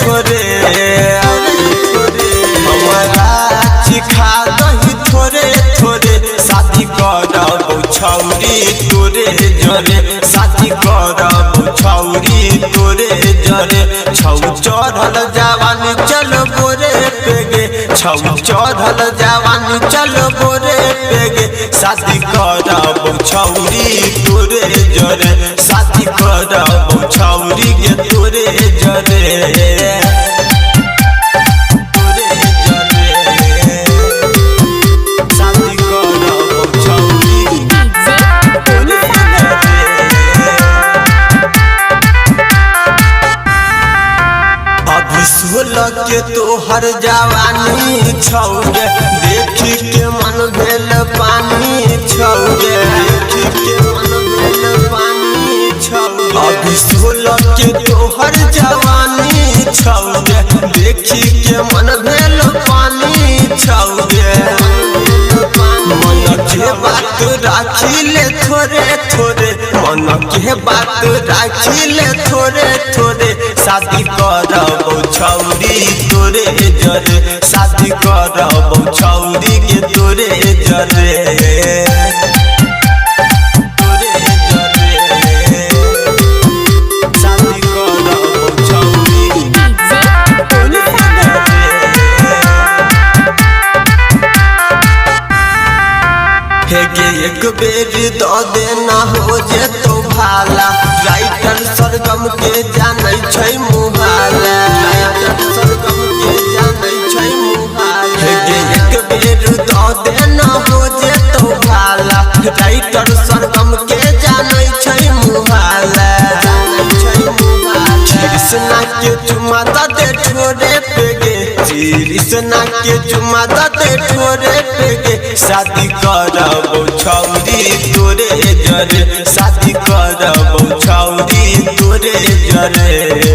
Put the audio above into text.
थोरे हमारा चिखा दही थोरे थोरे शादी करब छौरी तोरे जरे शादी करब छौरी तोरे जरे छौ चढ़ल जवानी चल बोरे पेगे छौ चढ़ल जवानी चल बोरे पेगे शादी करब छौरी तोरे जरे शादी करब छौरी के तोरे जरे के तोहर जवानी छौरे देखी के मन भेल पानी छौरे देखी के मन भेल पानी छौरे अभी 16 के तोहर जवानी छौरे देखी के मन भेल पानी छौरे मन के बात राखी ले थोरे थोरे मन के बात राखी ले थोरे थोरे शादी करब छौरी तोरे जरे शादी करब छौरी के तोरे जरे एक बेर दो देना हो जे तो भाला राइटर सरगम के जानै छै मुहाला राइटर सरगम के जानै छै मुहाला एक बेर दो देना हो जे तो भाला राइटर सरगम के जानै छै मुहाला कृष्णा के चुमा दे छोरे पेगे कृष्णा के चुमा दे छोरे पेगे शादी करब छौरी तोरे जरे शादी करब छौरी तोरे जरे।